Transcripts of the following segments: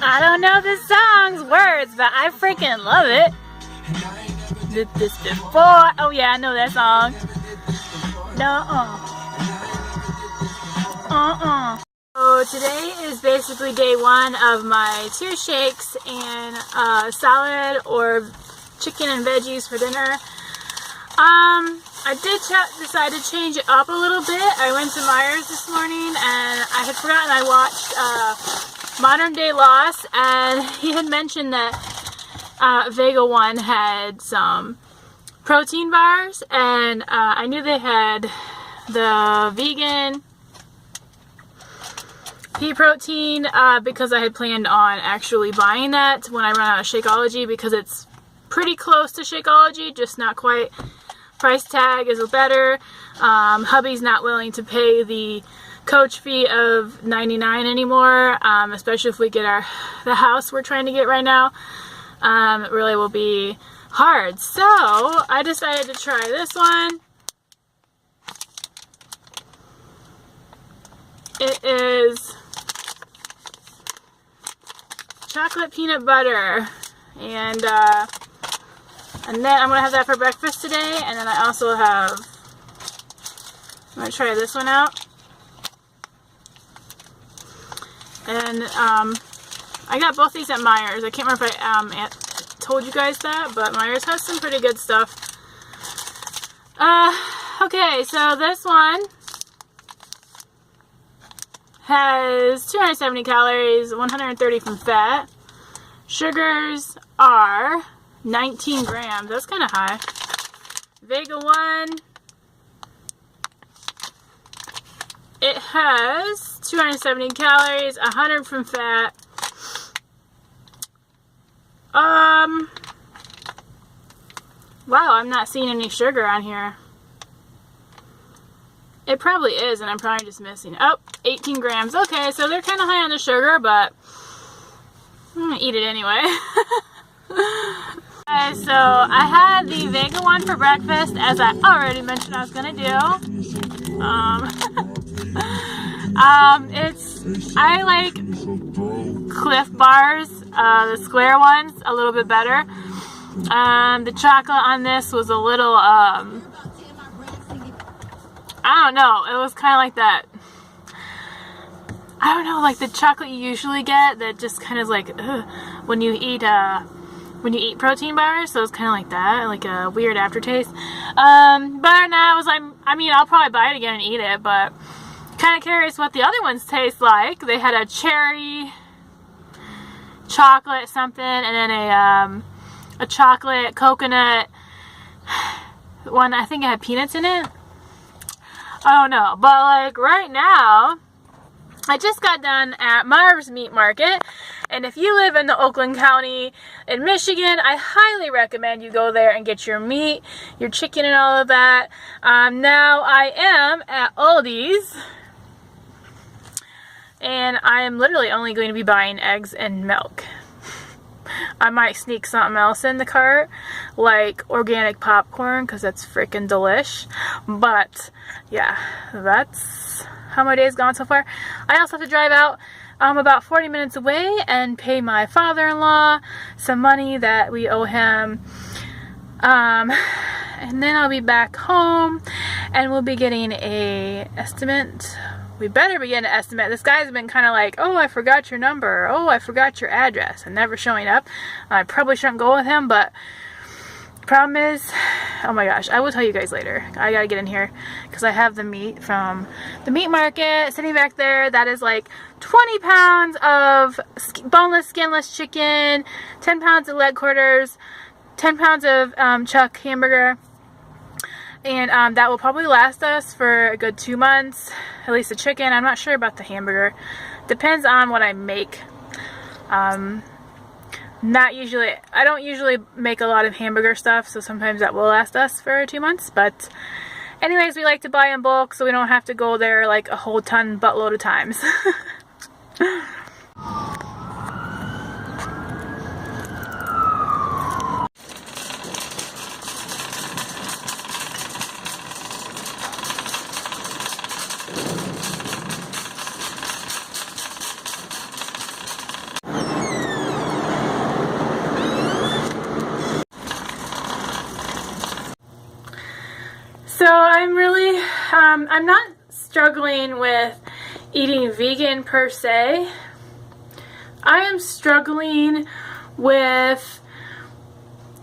I don't know the song's words, but I freaking love it. Did this before. Oh yeah, I know that song. So today is basically day one of my 2 shakes and salad or chicken and veggies for dinner. I did decide to change it up a little bit. I went to Myers this morning and I had forgotten I watched Modern Day Lost, and he had mentioned that Vega 1 had some protein bars, and I knew they had the vegan pea protein because I had planned on actually buying that when I run out of Shakeology, because it's pretty close to Shakeology, just not quite. Price tag is better. Hubby's not willing to pay the coach fee of $99 anymore, especially if we get the house we're trying to get right now. It really will be hard. So I decided to try this one. It is chocolate peanut butter, and then I'm going to have that for breakfast today, and then I also have, I'm going to try this one out. And I got both these at Myers. I can't remember if I told you guys that, but Myers has some pretty good stuff. Okay, so this one has 270 calories, 130 from fat. Sugars are 19 grams. That's kind of high. Vega 1. It has 270 calories, 100 from fat. Wow, I'm not seeing any sugar on here. It probably is, and I'm probably just missing. Oh, 18 grams. Okay, so they're kind of high on the sugar, but I'm gonna eat it anyway. Okay, so I had the Vega 1 for breakfast, as I already mentioned I was gonna do. I like Cliff Bars, the square ones, a little bit better. The chocolate on this was a little, I don't know, it was kind of like that, I don't know, like the chocolate you usually get that just kind of like, when you eat protein bars, so it's kind of like that, like a weird aftertaste. But now I mean, I'll probably buy it again and eat it, but kind of curious what the other ones taste like. They had a cherry chocolate something, and then a chocolate coconut one. I think it had peanuts in it. I don't know, but like right now, I just got done at Myers Meat Market, and if you live in the Oakland County in Michigan, I highly recommend you go there and get your meat, your chicken, and all of that. Now I am at Aldi's, and I am literally only going to be buying eggs and milk. I might sneak something else in the cart, like organic popcorn, because that's freaking delish. But yeah, that's how my day's gone so far. I also have to drive out about 40 minutes away and pay my father-in-law some money that we owe him. And then I'll be back home, and we'll be getting a estimate. We better be getting an estimate. This guy's been kind of like, oh, I forgot your number. Oh, I forgot your address. And never showing up. I probably shouldn't go with him, but the problem is, oh my gosh, I will tell you guys later. I gotta get in here because I have the meat from the meat market sitting back there. That is like 20 pounds of boneless, skinless chicken, 10 pounds of leg quarters, 10 pounds of chuck hamburger. And that will probably last us for a good 2 months, at least the chicken. I'm not sure about the hamburger. Depends on what I make. I don't usually make a lot of hamburger stuff, so sometimes that will last us for 2 months. But anyways, we like to buy in bulk, so we don't have to go there like a whole buttload of times. So I'm really, I'm not struggling with eating vegan per se. I am struggling with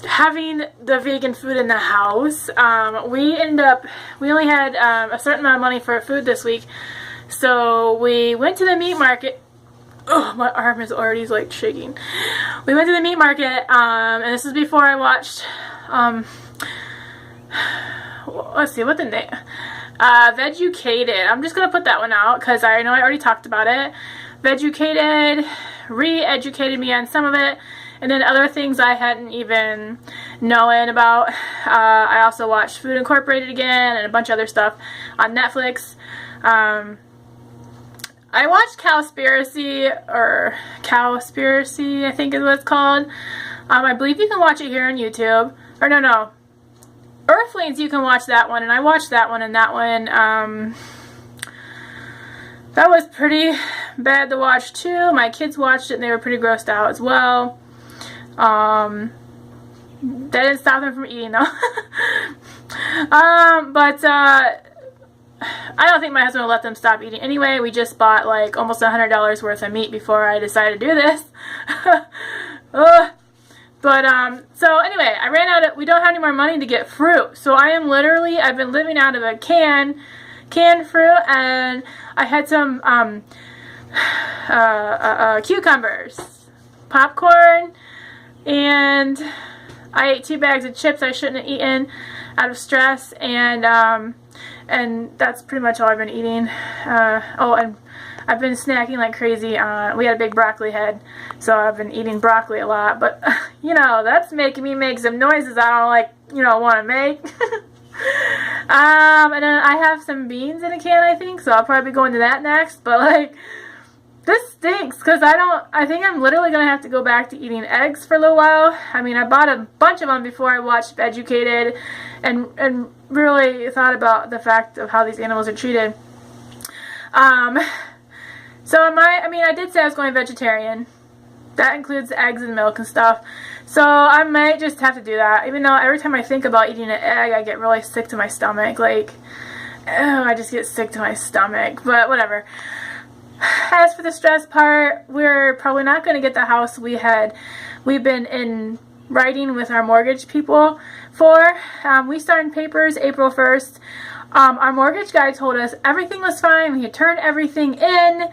having the vegan food in the house. We only had a certain amount of money for food this week, so we went to the meat market. Oh, my arm is already like shaking. We went to the meat market, and this is before I watched, let's see, what the name? Vegucated. I'm just going to put that one out because I know I already talked about it. Vegucated re-educated me on some of it, and then other things I hadn't even known about. I also watched Food Incorporated again and a bunch of other stuff on Netflix. I watched Cowspiracy, I think is what it's called. I believe you can watch it here on YouTube. Or no. Earthlings, you can watch that one, and I watched that one, and that one, that was pretty bad to watch too. My kids watched it, and they were pretty grossed out as well. That didn't stop them from eating, though. I don't think my husband will let them stop eating anyway. We just bought like almost $100 worth of meat before I decided to do this. So anyway, I ran out of, we don't have any more money to get fruit. So I've been living out of a canned fruit, and I had some cucumbers, popcorn, and I ate 2 bags of chips I shouldn't have eaten out of stress, and that's pretty much all I've been eating. And I've been snacking like crazy. We had a big broccoli head, so I've been eating broccoli a lot, but you know, that's making me make some noises I don't want to make. And then I have some beans in a can, I think, so I'll probably be going to that next, but like, this stinks, because I think I'm literally going to have to go back to eating eggs for a little while. I mean, I bought a bunch of them before I watched Vegucated, and really thought about the fact of how these animals are treated. I did say I was going vegetarian. That includes eggs and milk and stuff. So I might just have to do that, even though every time I think about eating an egg, I get really sick to my stomach. Like, I just get sick to my stomach, but whatever. As for the stress part, we're probably not going to get the house we've been in writing with our mortgage people for. We started papers April 1st. Our mortgage guy told us everything was fine. We had turned everything in.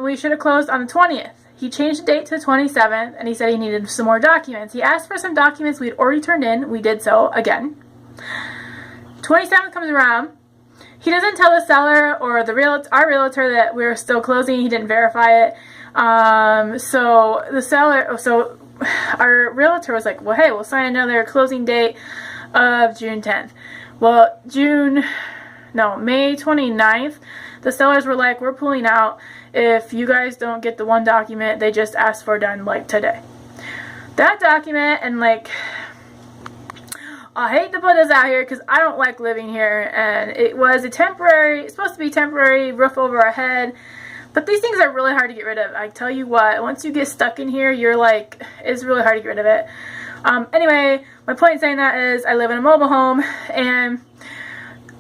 We should have closed on the 20th. He changed the date to the 27th, and he said he needed some more documents. He asked for some documents we'd already turned in. We did so again. 27th comes around. He doesn't tell the seller or our realtor that we're still closing. He didn't verify it. So our realtor was like, well, hey, we'll sign another closing date of June 10th. Well, May 29th, the sellers were like, we're pulling out if you guys don't get the one document they just asked for done like today. That document, and like, I hate to put this out here because I don't like living here, and it was supposed to be temporary roof over our head, but these things are really hard to get rid of. I tell you what, once you get stuck in here, it's really hard to get rid of it. Anyway, my point in saying that is I live in a mobile home, and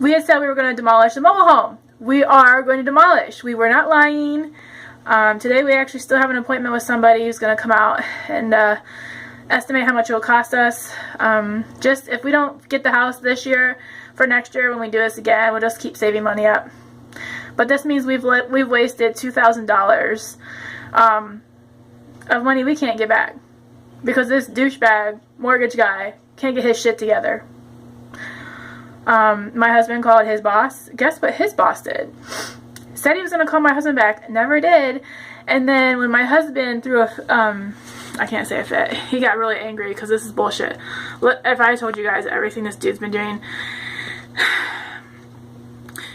we had said we were going to demolish the mobile home. We are going to demolish. We were not lying. Today we actually still have an appointment with somebody who's going to come out and estimate how much it will cost us. Just if we don't get the house this year, for next year when we do this again, we'll just keep saving money up. But this means we've wasted $2,000 of money we can't get back because this douchebag mortgage guy can't get his shit together. My husband called his boss. Guess what his boss did? Said he was going to call my husband back. Never did. And then when my husband threw I can't say a fit. He got really angry because this is bullshit. If I told you guys everything this dude's been doing,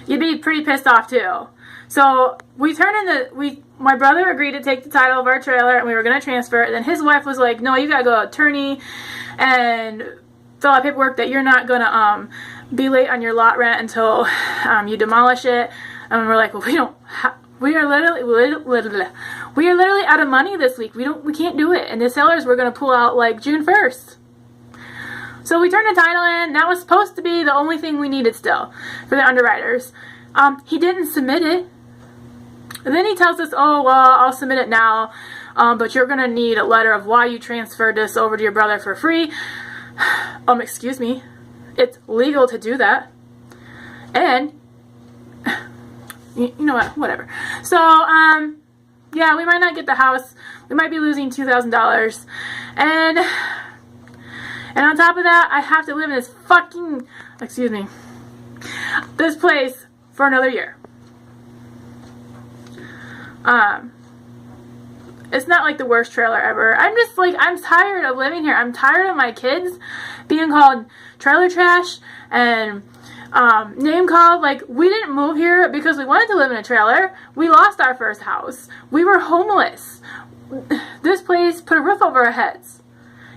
you'd be pretty pissed off too. So my brother agreed to take the title of our trailer, and we were going to transfer it. And then his wife was like, no, you got to go to attorney and fill out paperwork that you're not going to be late on your lot rent until you demolish it. And we're like, well, we are literally out of money this week. We can't do it. And the sellers were going to pull out like June 1st. So we turned the title in. That was supposed to be the only thing we needed still for the underwriters. He didn't submit it. And then he tells us, oh, well, I'll submit it now, but you're going to need a letter of why you transferred this over to your brother for free. Excuse me. It's legal to do that. And, you know what, whatever. So, yeah, we might not get the house. We might be losing $2,000. And on top of that, I have to live in this fucking, excuse me, this place for another year. It's not like the worst trailer ever. I'm just like, I'm tired of living here. I'm tired of my kids being called trailer trash and name called. Like, we didn't move here because we wanted to live in a trailer. We lost our first house. We were homeless. This place put a roof over our heads.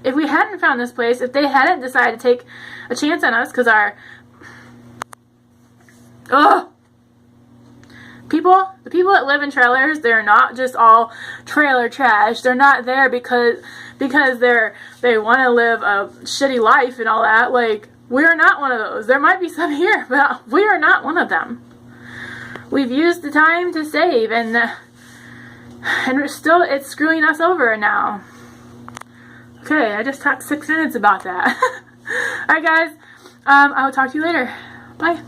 If we hadn't found this place, if they hadn't decided to take a chance on us, because the people that live in trailers, they're not just all trailer trash. They're not there because they want to live a shitty life and all that. Like, we are not one of those. There might be some here, but we are not one of them. We've used the time to save, and it's screwing us over now. Okay, I just talked 6 minutes about that. Alright guys, I will talk to you later. Bye.